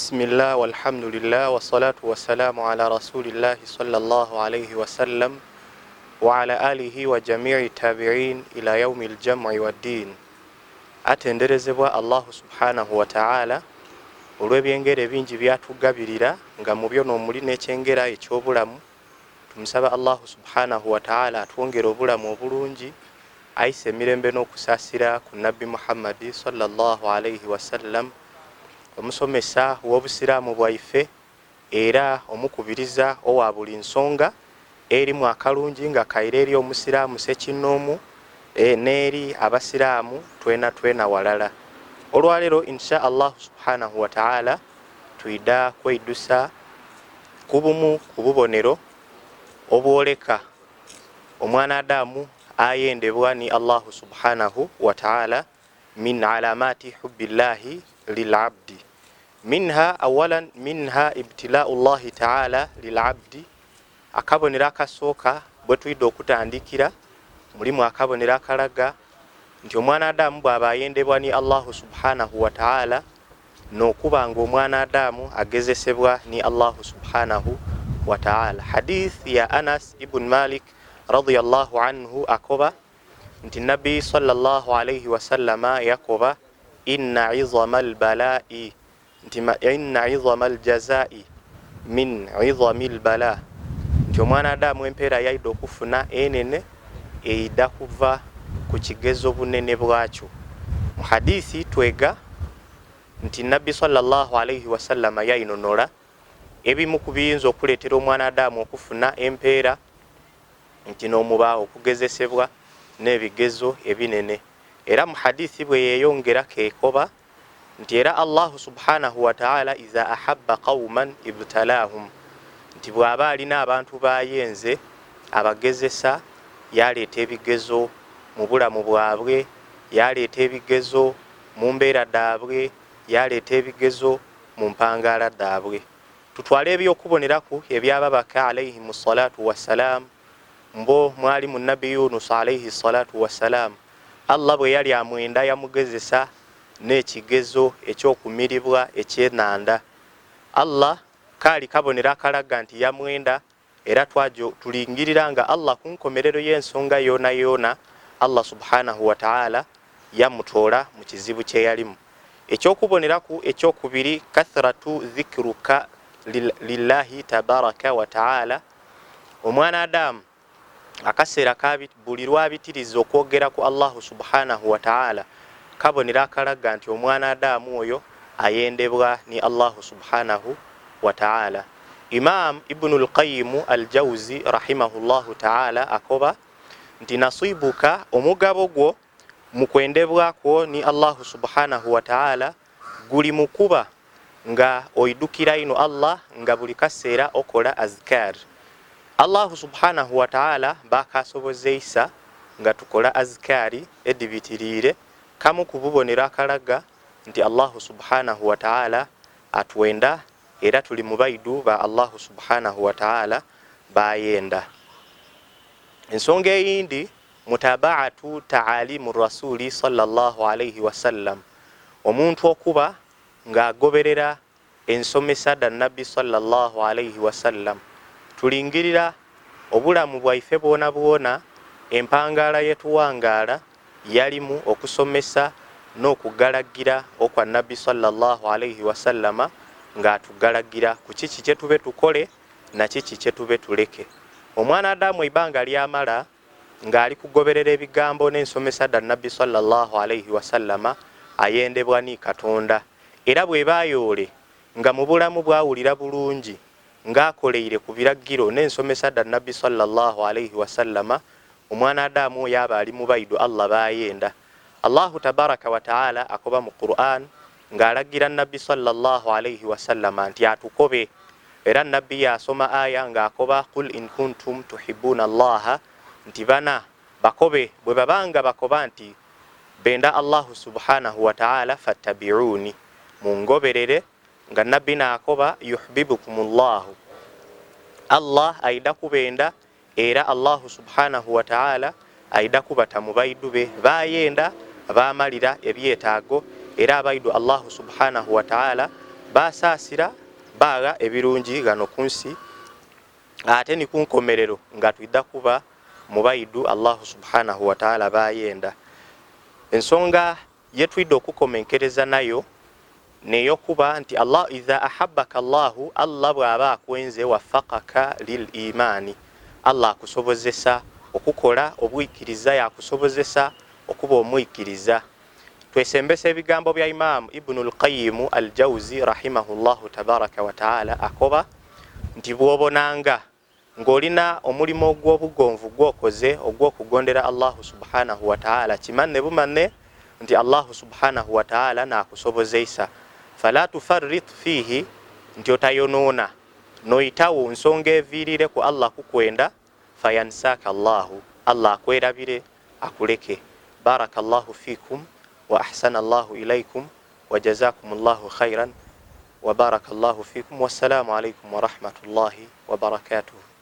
بسم الله والحمد لله والصلاة والسلام على رسول الله صلى الله عليه وسلم وعلى آله وجميع التابعين إلى يوم الجمع والدين. Atenderezebwa Allah subhanahu wa ta'ala olw'ebyengera bingi byatugabirira nga mu byo n'omuli n'ekyengera eky'obulamu. Tumusaba Allah subhanahu wa ta'ala atwongere obulamu obulungi, ayise emirembe n'okusaasira ku Nabbi Muhammad sallallahu alayhi wa sallam, omusomesa w'obusiraamu bwaife era omukubiriza owa buli nsonga erimu akalungi nga kaira eri omusiraamu sekinnoomu n'eri abasiraamu twena walala. Olwaleero insha Allah subhanahu wa ta'ala tuida kweidusa kubumu ku bubonero obwoleka omwana Adamu ayendebwa ni Allah subhanahu wa ta'ala min alamati hubbillahi lil'abdi. Minha awalan minha ibtila'u Allah ta'ala lil'abdi. Akabonera akasooka bwe tuida okutandikira mulimu akabonera akalaga nti omwana Adamu bw'aba ayendebwa ni Allah subhanahu wa ta'ala n'okuba nga omwana Adamu agezesebwa ni Allah subhanahu wa ta'ala. Hadith ya Anas ibn Malik radiyallahu anhu akoba nti Nabi sallallahu alayhi wa sallama yakoba inna 'izamal bala'i inna 'izamal jazaa'i min 'izamil bala', nti omwana Adamu empeera yaida okufuna enene eida kuva ku kigezo bunene bwakyo. Mu hadithi twega nti Nabbi sallallahu alayhi wa sallama yayinonola ebimu ku biyinza okuleetera omwana Adamu okufuna empeera nti n'omuba okugezesebwa n'ebigezo ebinene. Era mu hadithi bwe yeeyongera keekoba nti era Allah subhanahu wa ta'ala iza ahabba qawman ibtalahum, nti bw'aba alina abantu bayenze abagezesa yaleeta ebigezo mu bulamu bwabwe, yaleeta ebigezo mu mbeera dhaabwe, yaleeta ebigezo mu mpangaala dhaabwe. Tutwale ebyokuboneraku ebyababaka alayhimu salatu wassalam, mbo mwali mu Nabbi Yunus alayhi salatu wassalam. Allah bwe yali amwenda yamugezesa n'ekigezo ekyokumiribwa ekyenanda. Allah kaali kabonera akalaga nti yamwenda, era twajo tulingirira nga Allah ku nkomerero y'ensonga yoona Allah subhanahu wa ta'ala yamutoola mu kizibu kye yalimu. Ekyokuboneraku ekyokubiri kathratu dhikruka lillahi tabaraka wa ta'ala. Omwana Adamu akaseera buli lwabitiriza okwogera ku Allah subhanahu wa ta'ala kabonera akalaga nti omwana Adamu oyo ayendebwa ni Allah subhanahu wa ta'ala. Imam Ibn al-Qayyim al-Jawzi rahimahullahu ta'ala akoba nti nasibuka omugabo gwo mu kwendebwako ni Allah subhanahu wa ta'ala guli mukuba nga oidukira ino Allah nga buli kaseera okola azkar. Allah subhanahu wa ta'ala bakasobozeisa nga tukola azkari edibitiriire. Kamu kububonera akalaga nti Allah subhanahu wa ta'ala atwenda era tuli mubaidu ba Allah subhanahu wa ta'ala bayenda. Ensonga eyindi mutaba'atu ta'alimu rasuli sallallahu alayhi wa sallam, omuntu okuba nga agoberera ensomesa da Nabbi sallallahu alayhi wa sallam. Tulingirira obulamu bwaife bwona empangaala yetuwangaala yalimu okusomesa n'okugalagira okwa Nabbi sallallahu alayhi wa sallama nga atugalagira ku kiki kye tube tukole na kiki kye tube tuleke. Omwana Adamu ibanga lyamala nga ali kugoberera ebigambo n'ensomesa da Nabbi sallallahu alayhi wa sallama ayendebwa ni Katonda. Era bwe bayoole nga mu bulamu bwawulira bulungi ng'akoleire ku biragiro n'ensomesa da Nabbi sallallahu alayhi wa sallama, omwana Adamu yaba ali mubaidu Allah bayenda. Allahu tabaraka wa ta'ala akoba mu Qur'an ng'alagira Nabbi sallallahu alayhi wa sallama nti atukobe. Era Nabbi yasoma aya ng'akoba qul in kuntum tuhibbuna Allah, nti bana bakobe bwe babanga bakoba nti benda Allah subhanahu wa ta'ala fattabi'uni, mungoberere. Nga Nabbi naakoba yuhibbukumullahu, Allah aida kubenda era Allah subhanahu wa ta'ala aida kubata mubaidu be bayenda bamalira ebyetaago era abaidu Allah subhanahu wa ta'ala basaasira baaga ebirungi gano ku nsi ate ni ku nkomerero nga twidda kuba mubaidu Allah subhanahu wa ta'ala bayenda. Ensonga yetwidde okukomenkereza nayo neyo kuba nti Allah idha ahabbaka Allahu, Allah bw'aba akwenze waffaqaka lil imani, Allah akusobozesa okukola obwikiriza, yakusobozesa okuba omwikiriza. Twesembesa ebigambo bya Imam Ibn al-Qayyim al-Jawzi rahimahullahu tabaraka wa ta'ala akoba nti bwobonanga ng'olina omulimo ogw'obugonvu gwokoze ogw'okugondera Allah subhanahu wa ta'ala, kimanne bumanne nti Allah subhanahu wa ta'ala naakusobozeisa. Fala tufarrit fihi, nti otayonoona noyitawo nsonga eviirire ku Allah kukwenda, fayansaka Allahu, Allah akwerabire akuleke. Barakallahu fikum wa ahsana Allahu ilaykum wa jazakumullahu khairan wa barakallahu fikum. Wassalamu alaykum wa rahmatullahi wa barakatuh.